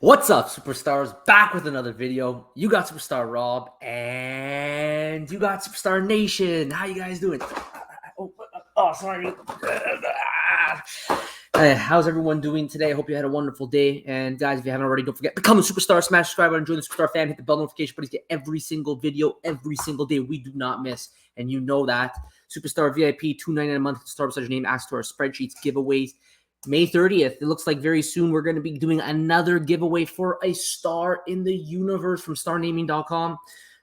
What's up, superstars? Back with another video. You got Superstar Rob and you got Superstar Nation. How you guys doing? Sorry. How's everyone doing today? I hope you had a wonderful day. And guys, if you haven't already, don't forget, become a superstar, smash subscribe button, join the Superstar fam, hit the bell notification button to get every single video every single day. We do not miss, and you know that. Superstar VIP, $2.99 a month. Start with such a name, access to our spreadsheets, giveaways. May 30th, it looks like very soon we're going to be doing another giveaway for a star in the universe from starnaming.com.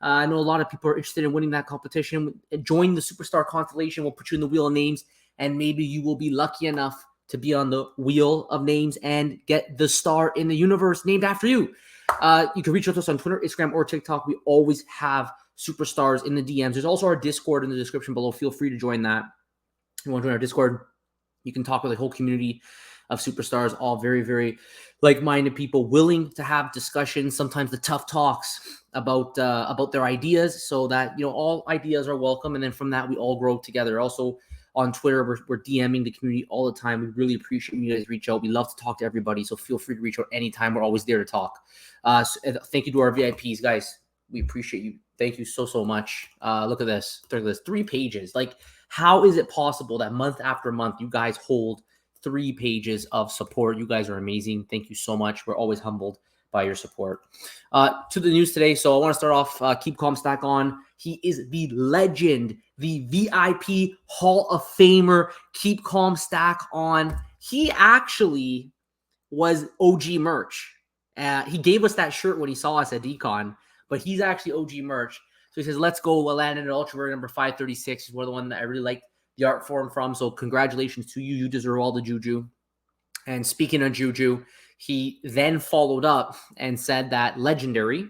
I know a lot of people are interested in winning that competition. Join the Superstar Constellation. We'll put you in the Wheel of Names, and maybe you will be lucky enough to be on the Wheel of Names and get the star in the universe named after you. You can reach out to us on Twitter, Instagram, or TikTok. We always have superstars in the DMs. There's also our Discord in the description below. Feel free to join that. If you want to join our Discord, you can talk with a whole community of superstars, all very, very like-minded people willing to have discussions, sometimes the tough talks about their ideas, so that, you know, all ideas are welcome. And then from that, we all grow together. Also on Twitter, we're DMing the community all the time. We really appreciate you guys reach out. We love to talk to everybody. So feel free to reach out anytime. We're always there to talk. Thank you to our VIPs, guys. We appreciate you. Thank you so much. Look at this. Look at this. 3 pages. Like, how is it possible that month after month you guys hold 3 pages of support? You guys are amazing. Thank you so much. We're always humbled by your support. To the news today. So I want to start off, keep calm, stack on. He is the legend, the VIP Hall of Famer. Keep calm, stack on. He actually was OG merch. He gave us that shirt when he saw us at Decon, but he's actually OG merch. So he says, let's go. We'll land in Ultra Rare number 536. Is one of the one that I really like the art form from. So congratulations to you. You deserve all the juju. And speaking of juju, he then followed up and said that legendary.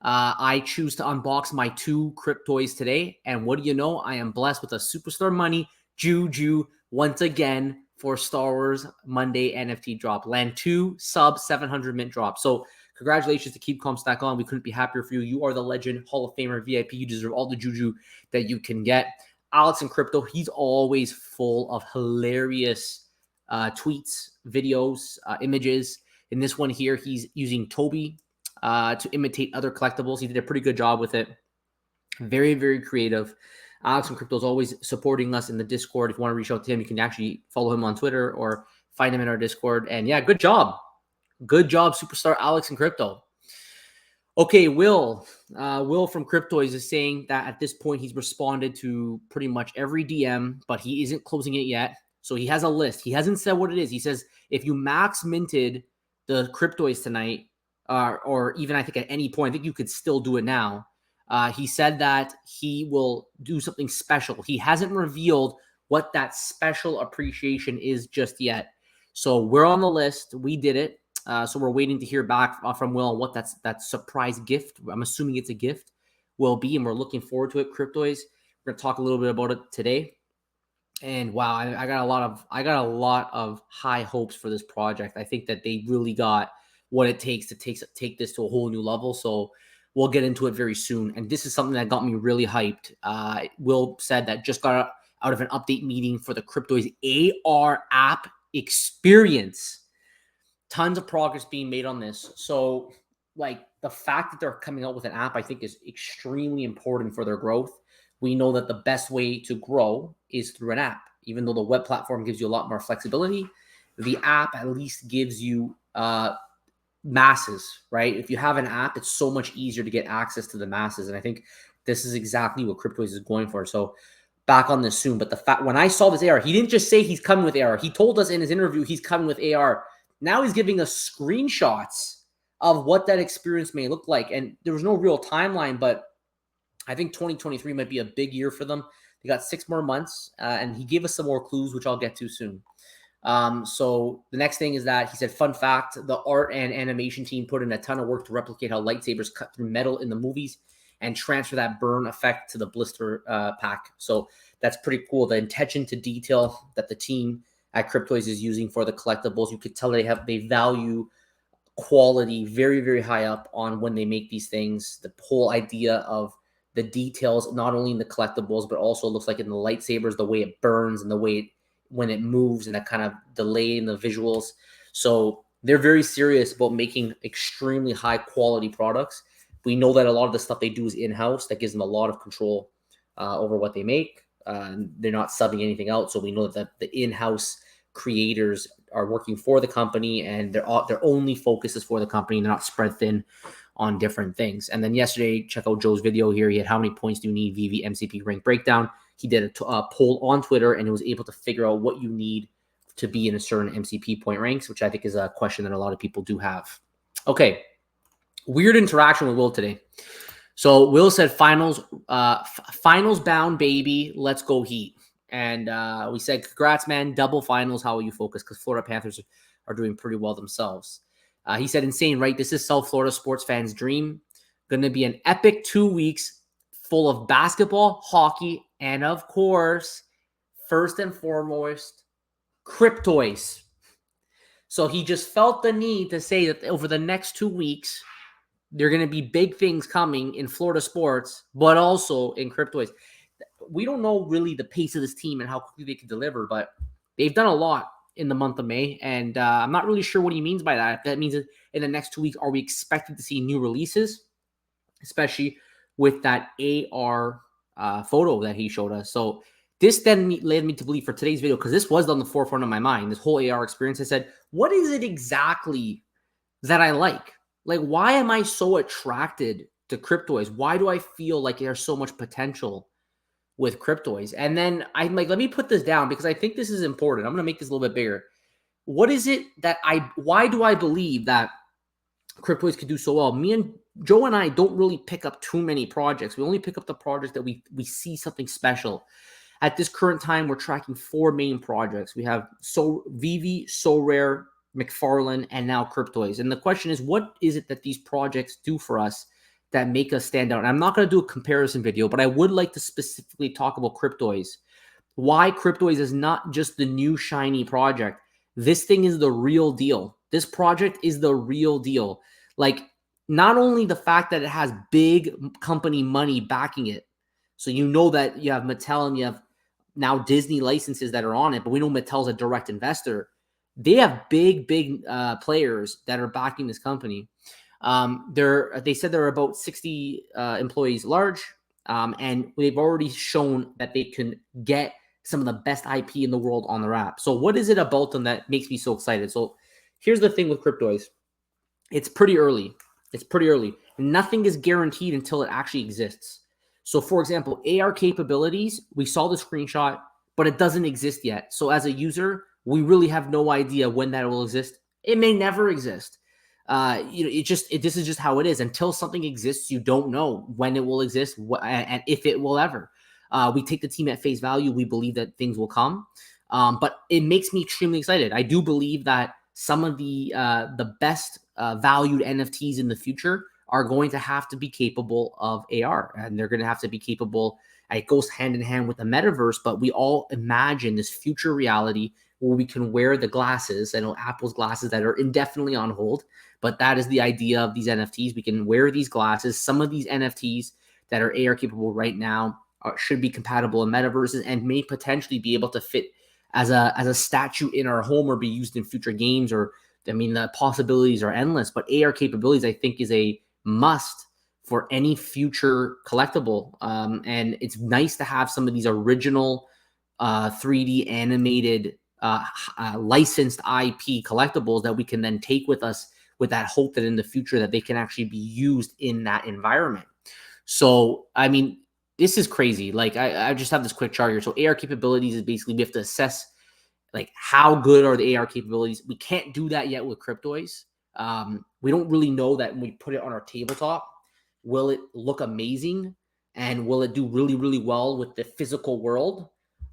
I choose to unbox my 2 Cryptoys today. And what do you know? I am blessed with a Superstar Money juju once again for Star Wars Monday NFT drop. Land 2 sub 700 mint drop. So congratulations to Keep Calm, Stack On. We couldn't be happier for you. You are the legend, Hall of Famer, VIP. You deserve all the juju that you can get. Alex in Crypto, he's always full of hilarious tweets, videos, images. In this one here, he's using Toby to imitate other collectibles. He did a pretty good job with it. Very, very creative. Alex in Crypto is always supporting us in the Discord. If you want to reach out to him, you can actually follow him on Twitter or find him in our Discord. And yeah, good job. Good job, Superstar Alex in Crypto. Okay, Will from Cryptoys is saying that at this point he's responded to pretty much every DM, but he isn't closing it yet. So he has a list. He hasn't said what it is. He says if you max minted the Cryptoys tonight, or even I think at any point, I think you could still do it now. He said that he will do something special. He hasn't revealed what that special appreciation is just yet. So we're on the list. We did it. So we're waiting to hear back from Will on what that surprise gift, I'm assuming it's a gift, will be, and we're looking forward to it. Cryptoys, we're going to talk a little bit about it today. And wow, I got a lot of high hopes for this project. I think that they really got what it takes to take this to a whole new level. So we'll get into it very soon. And this is something that got me really hyped. Will said that just got out of an update meeting for the Cryptoys AR app experience. Tons of progress being made on this. So, like, the fact that they're coming out with an app, I think, is extremely important for their growth. We know that the best way to grow is through an app. Even though the web platform gives you a lot more flexibility, the app at least gives you masses, right? If you have an app, it's so much easier to get access to the masses. And I think this is exactly what Cryptoys is going for. So back on this soon. But the fact, when I saw this AR, he didn't just say he's coming with AR. He told us in his interview he's coming with AR. Now he's giving us screenshots of what that experience may look like. And there was no real timeline, but I think 2023 might be a big year for them. They got 6 more months, and he gave us some more clues, which I'll get to soon. So the next thing is that he said, fun fact, the art and animation team put in a ton of work to replicate how lightsabers cut through metal in the movies and transfer that burn effect to the blister pack. So that's pretty cool. The attention to detail that the team at Cryptoys is using for the collectibles, you could tell they value quality very, very high up on when they make these things. The whole idea of the details, not only in the collectibles, but also looks like in the lightsabers, the way it burns and the way when it moves and that kind of delay in the visuals. So they're very serious about making extremely high quality products. We know that a lot of the stuff they do is in-house. That gives them a lot of control over what they make. They're not subbing anything out. So we know that the in-house creators are working for the company, and their only focus is for the company, and they're not spread thin on different things. And then yesterday, check out Joe's video here. He had how many points do you need VV MCP rank breakdown. He did a poll on Twitter, and he was able to figure out what you need to be in a certain MCP point ranks, which I think is a question that a lot of people do have. Okay, weird interaction with Will today. So Will said finals bound, baby. Let's go Heat. And we said, congrats, man. Double finals. How will you focus? Because Florida Panthers are doing pretty well themselves. He said, insane, right? This is South Florida sports fans' dream. Going to be an epic 2 weeks full of basketball, hockey, and of course, first and foremost, Cryptoys. So he just felt the need to say that over the next 2 weeks, there are going to be big things coming in Florida sports, but also in Cryptoys. We don't know really the pace of this team and how quickly they can deliver, but they've done a lot in the month of May, and I'm not really sure what he means by that. If that means that in the next 2 weeks, are we expected to see new releases, especially with that AR photo that he showed us? So this then led me to believe for today's video, because this was on the forefront of my mind, this whole AR experience. I said, what is it exactly that I like? Like, why am I so attracted to Cryptoys? Why do I feel like there's so much potential with Cryptoys? And then I'm like, let me put this down because I think this is important. I'm going to make this a little bit bigger. What is it that why do I believe that Cryptoys could do so well? Me and Joe and I don't really pick up too many projects. We only pick up the projects that we see something special. At this current time, we're tracking 4 main projects. We have VV, So Rare, McFarlane, and now Cryptoys. And the question is, what is it that these projects do for us that make us stand out? And I'm not going to do a comparison video, but I would like to specifically talk about Cryptoys. Why Cryptoys is not just the new shiny project. This thing is the real deal. This project is the real deal. Like, not only the fact that it has big company money backing it, so you know that you have Mattel and you have now Disney licenses that are on it, but we know Mattel's a direct investor. They have big players that are backing this company. They said they're about 60 employees large, and they've already shown that they can get some of the best IP in the world on their app. So what is it about them that makes me so excited? So here's the thing with Cryptoys. It's pretty early. Nothing is guaranteed until it actually exists. So for example, AR capabilities, we saw the screenshot, but it doesn't exist yet. So as a user, we really have no idea when that will exist. It may never exist. This is just how it is. Until something exists, you don't know when it will exist and if it will ever. We take the team at face value. We believe that things will come, but it makes me extremely excited. I do believe that some of the best valued NFTs in the future are going to have to be capable of AR, and they're going to have to be capable. It goes hand in hand with the metaverse, but we all imagine this future reality where we can wear the glasses. I know Apple's glasses that are indefinitely on hold, but that is the idea of these NFTs. We can wear these glasses. Some of these NFTs that are AR capable right now should be compatible in metaverses and may potentially be able to fit as a statue in our home or be used in future games. Or, I mean, the possibilities are endless, but AR capabilities, I think, is a must for any future collectible. And it's nice to have some of these original 3D animated licensed IP collectibles that we can then take with us, with that hope that in the future that they can actually be used in that environment. So, I mean, this is crazy. Like, I just have this quick chart here. So AR capabilities is basically we have to assess like how good are the AR capabilities. We can't do that yet with Cryptoys. We don't really know that when we put it on our tabletop, will it look amazing and will it do really, really well with the physical world?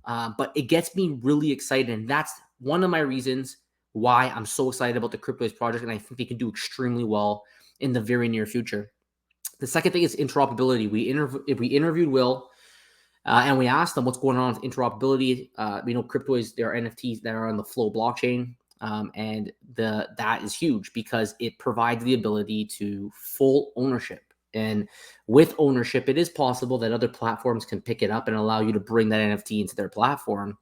But it gets me really excited, and that's one of my reasons why I'm so excited about the Cryptoys project, and I think they can do extremely well in the very near future. The second thing is interoperability. We interviewed Will, and we asked them what's going on with interoperability. Cryptoys, there are NFTs that are on the Flow blockchain, and that is huge because it provides the ability to full ownership. And with ownership, it is possible that other platforms can pick it up and allow you to bring that NFT into their platform.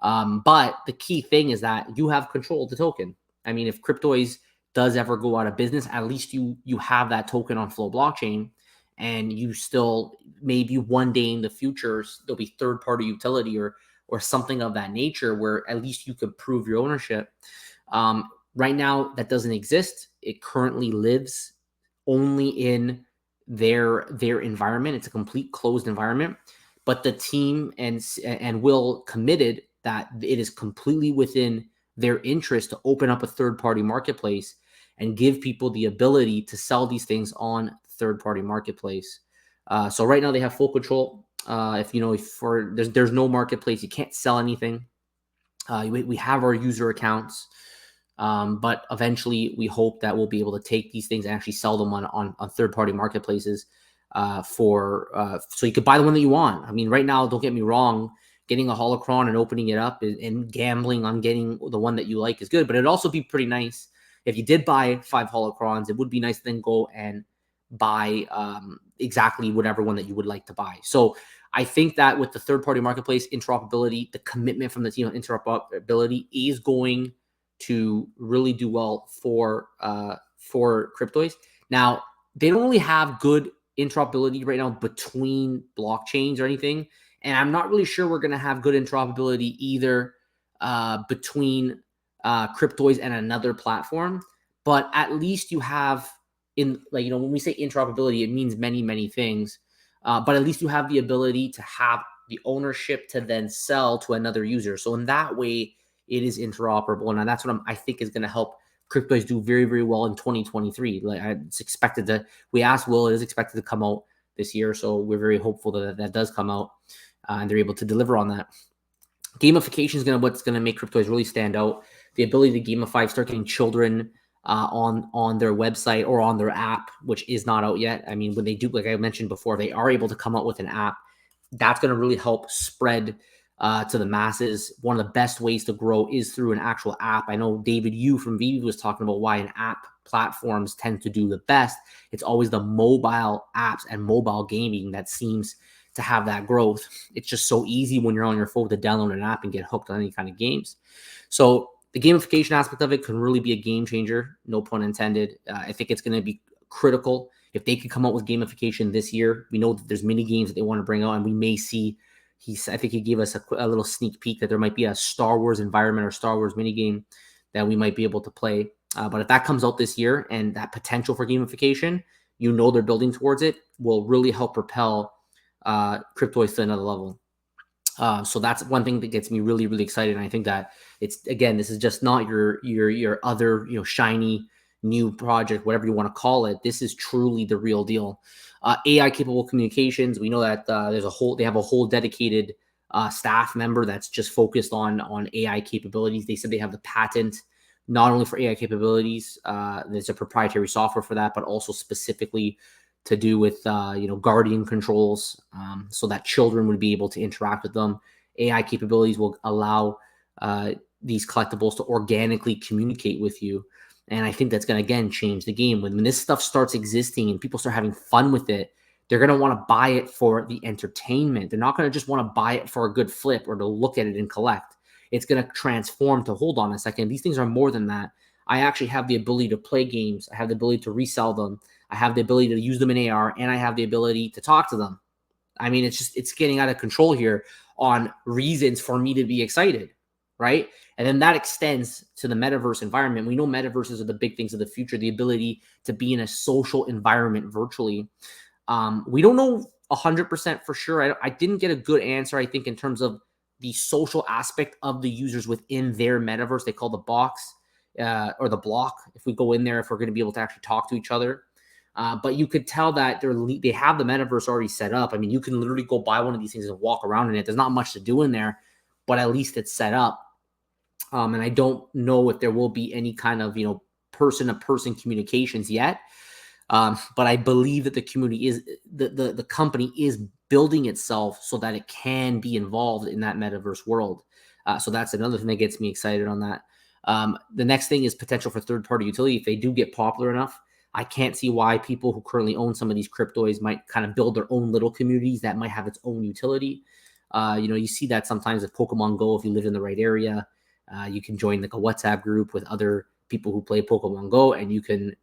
But the key thing is that you have control of the token. I mean, if Cryptoys does ever go out of business, at least you have that token on Flow blockchain, and you still, maybe one day in the future there'll be third-party utility or something of that nature where at least you could prove your ownership. Right now, that doesn't exist. It currently lives only in their environment. It's a complete closed environment. But the team and Will committed that it is completely within their interest to open up a third-party marketplace and give people the ability to sell these things on third-party marketplace. So right now they have full control. If there's no marketplace, you can't sell anything. We have our user accounts, but eventually we hope that we'll be able to take these things and actually sell them on third-party marketplaces so you could buy the one that you want. I mean, right now, don't get me wrong, getting a holocron and opening it up and gambling on getting the one that you like is good, but it'd also be pretty nice if you did buy 5 holocrons. It would be nice to then go and buy exactly whatever one that you would like to buy. So I think that with the third-party marketplace interoperability, the commitment from the team on interoperability is going to really do well for Cryptoys. Now, they don't really have good interoperability right now between blockchains or anything, and I'm not really sure we're going to have good interoperability either between Cryptoys and another platform. But at least you have, when we say interoperability, it means many things. But at least you have the ability to have the ownership to then sell to another user. So in that way, it is interoperable, and that's what I think is going to help Cryptoys do very well in 2023. It's expected to. We asked Will; it is expected to come out this year, so we're very hopeful that does come out, and they're able to deliver on that. Gamification is what's going to make Cryptoys really stand out. The ability to gamify, start getting children on their website or on their app, which is not out yet. I mean, when they do, like I mentioned before, they are able to come out with an app. That's going to really help spread to the masses. One of the best ways to grow is through an actual app. I know David Yu from Vivi was talking about why an app platforms tend to do the best. It's always the mobile apps and mobile gaming that seems to have that growth. It's just so easy when you're on your phone to download an app and get hooked on any kind of games. So the gamification aspect of it can really be a game changer, no pun intended. I think it's going to be critical if they could come out with gamification this year. We know that there's mini games that they want to bring out, and we may see. I think he gave us a little sneak peek that there might be a Star Wars environment or Star Wars mini game that we might be able to play. But if that comes out this year, and that potential for gamification, they're building towards it, will really help propel Cryptoys to another level. So that's one thing that gets me really excited. And I think that this is just not your other shiny new project, whatever you want to call it. This is truly the real deal. AI capable communications. We know that they have a whole dedicated staff member that's just focused on AI capabilities. They said they have the patent not only for AI capabilities. There's a proprietary software for that, but also specifically to do with guardian controls, so that children would be able to interact with them. AI capabilities will allow these collectibles to organically communicate with you. And I think that's going to, again, change the game. When this stuff starts existing and people start having fun with it, they're going to want to buy it for the entertainment. They're not going to just want to buy it for a good flip or to look at it and collect. It's going to transform to, hold on a second, these things are more than that. I actually have the ability to play games. I have the ability to resell them. I have the ability to use them in AR, and I have the ability to talk to them. I mean, it's getting out of control here on reasons for me to be excited, right? And then that extends to the metaverse environment. We know metaverses are the big things of the future, the ability to be in a social environment virtually. We don't know 100% for sure. I didn't get a good answer, I think, in terms of the social aspect of the users within their metaverse. They call the box or the block, if we go in there, if we're going to be able to actually talk to each other. But you could tell that they have the metaverse already set up. I mean, you can literally go buy one of these things and walk around in it. There's not much to do in there, but at least it's set up. And I don't know if there will be any kind of, person-to-person communications yet. But I believe that the community is, the company is building itself so that it can be involved in that metaverse world. So that's another thing that gets me excited on that. The next thing is potential for third-party utility. If they do get popular enough, I can't see why people who currently own some of these Cryptoys might kind of build their own little communities that might have its own utility. You see that sometimes with Pokemon Go. If you live in the right area, you can join like a WhatsApp group with other people who play Pokemon Go, and you can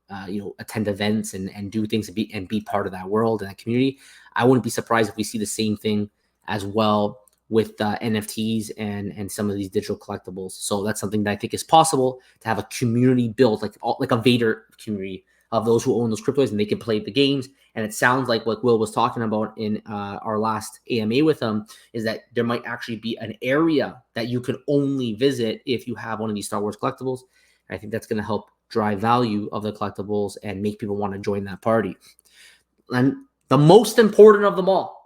attend events and do things and be part of that world and that community. I wouldn't be surprised if we see the same thing as well with NFTs and some of these digital collectibles. So that's something that I think is possible, to have a community built, like a Vader community of those who own those cryptos, and they can play the games. And it sounds like what Will was talking about in our last AMA with him is that there might actually be an area that you can only visit if you have one of these Star Wars collectibles. And I think that's going to help drive value of the collectibles and make people want to join that party. And the most important of them all,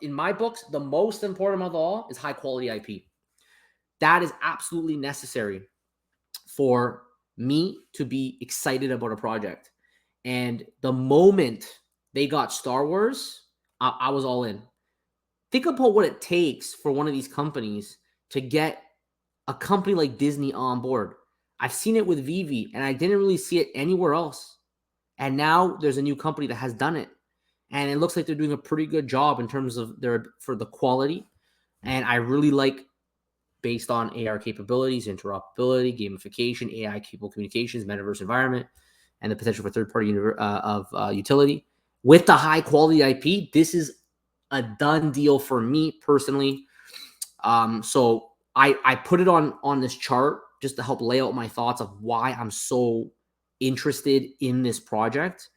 in my books, the most important of all is high quality IP. That is absolutely necessary for me to be excited about a project. And the moment they got Star Wars, I was all in. Think about what it takes for one of these companies to get a company like Disney on board. I've seen it with Vivi, and I didn't really see it anywhere else. And now there's a new company that has done it. And it looks like they're doing a pretty good job in terms of for the quality. And I really like, based on AR capabilities, interoperability, gamification, AI capable communications, metaverse environment, and the potential for third-party utility. With the high-quality IP, this is a done deal for me personally. So I put it on this chart just to help lay out my thoughts of why I'm so interested in this project.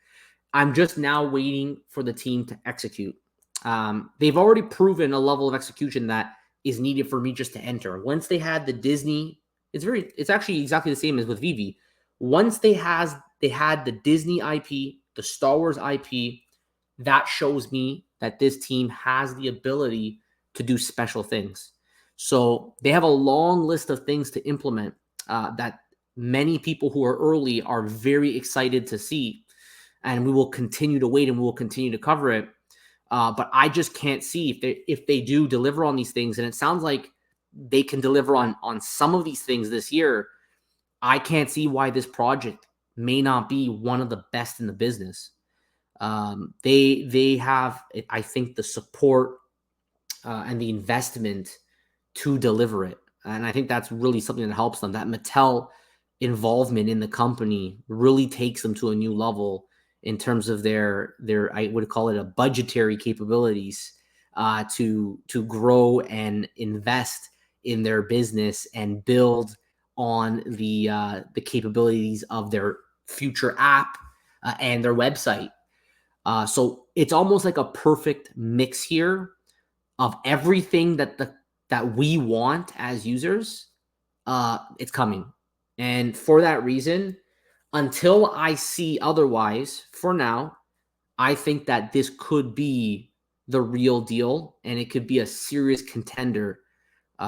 I'm just now waiting for the team to execute. They've already proven a level of execution that is needed for me just to enter. Once they had the Disney, it's actually exactly the same as with Vivi. Once they had the Disney IP, the Star Wars IP, that shows me that this team has the ability to do special things. So they have a long list of things to implement that many people who are early are very excited to see. And we will continue to wait, and we will continue to cover it. But I just can't see if they do deliver on these things. And it sounds like they can deliver on some of these things this year. I can't see why this project may not be one of the best in the business. They have, I think, the support and the investment to deliver it. And I think that's really something that helps them. That Mattel involvement in the company really takes them to a new level in terms of their I would call it a budgetary capabilities to grow and invest in their business and build on the capabilities of their future app and their website. So it's almost like a perfect mix here of everything that we want as users. It's coming. And for that reason, until I see otherwise, for now, I think that this could be the real deal, and it could be a serious contender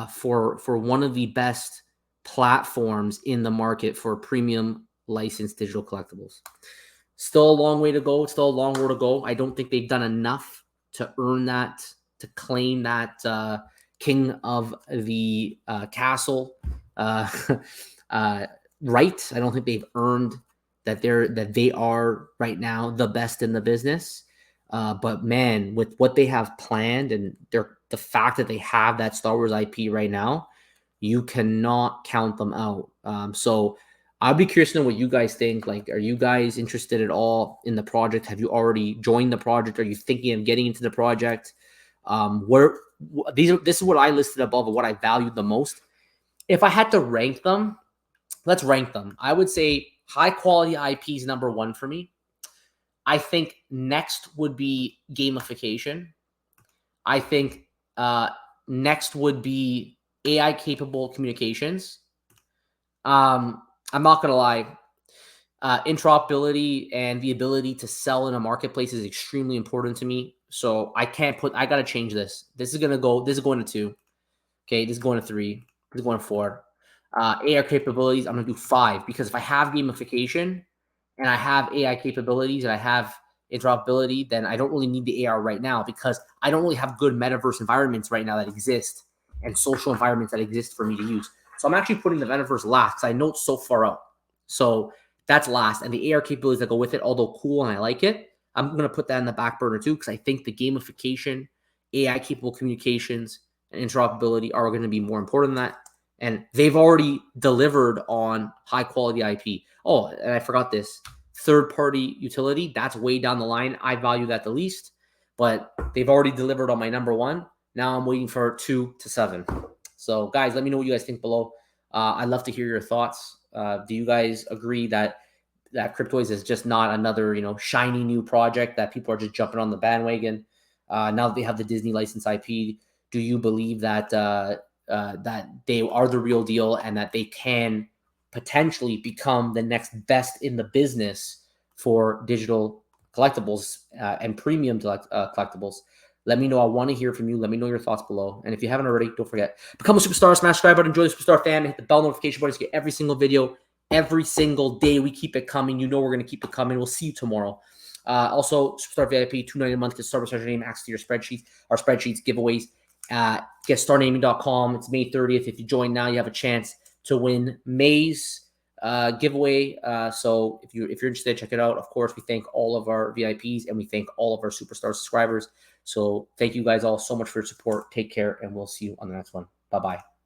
for one of the best platforms in the market for premium licensed digital collectibles. Still a long way to go. Still a long road to go. I don't think they've done enough to earn that, to claim that king of the castle right. I don't think they've earned that they are right now the best in the business. But man, with what they have planned and the fact that they have that Star Wars IP right now, you cannot count them out. So I'll be curious to know what you guys think. Like, are you guys interested at all in the project? Have you already joined the project? Are you thinking of getting into the project? This is what I listed above of what I valued the most. If I had to rank them, let's rank them. I would say high quality IP is number one for me. I think next would be gamification. I think next would be AI capable communications. I'm not going to lie. Interoperability and the ability to sell in a marketplace is extremely important to me. So I got to change this. This is going to 2. Okay. This is going to 3. This is going to 4. AR capabilities, I'm going to do 5, because if I have gamification and I have AI capabilities and I have interoperability, then I don't really need the AR right now, because I don't really have good metaverse environments right now that exist and social environments that exist for me to use. So I'm actually putting the metaverse last, because I know it's so far out. So that's last. And the AR capabilities that go with it, although cool and I like it, I'm going to put that in the back burner too, because I think the gamification, AI capable communications, and interoperability are going to be more important than that. And they've already delivered on high quality IP. Oh, and I forgot this. Third party utility, that's way down the line. I value that the least, but they've already delivered on my number one. Now I'm waiting for 2 to 7. So guys, let me know what you guys think below. I'd love to hear your thoughts. Do you guys agree that Cryptoys is just not another, shiny new project that people are just jumping on the bandwagon? Now that they have the Disney license IP, do you believe that that they are the real deal and that they can potentially become the next best in the business for digital collectibles and premium collectibles? Let me know. I want to hear from you. Let me know your thoughts below. And if you haven't already, don't forget, become a superstar, smash subscribe button, join the Superstar family, hit the bell notification button to get every single video, every single day. We keep it coming. You know we're going to keep it coming. We'll see you tomorrow. Also, Superstar VIP, $2.99 a month. Get started with your name, access to your spreadsheets, our spreadsheets, giveaways. GetStartNaming.com. It's May 30th. If you join now, you have a chance to win May's giveaway. So if you're interested, check it out. Of course, we thank all of our VIPs and we thank all of our Superstar subscribers. So thank you guys all so much for your support. Take care, and we'll see you on the next one. Bye-bye.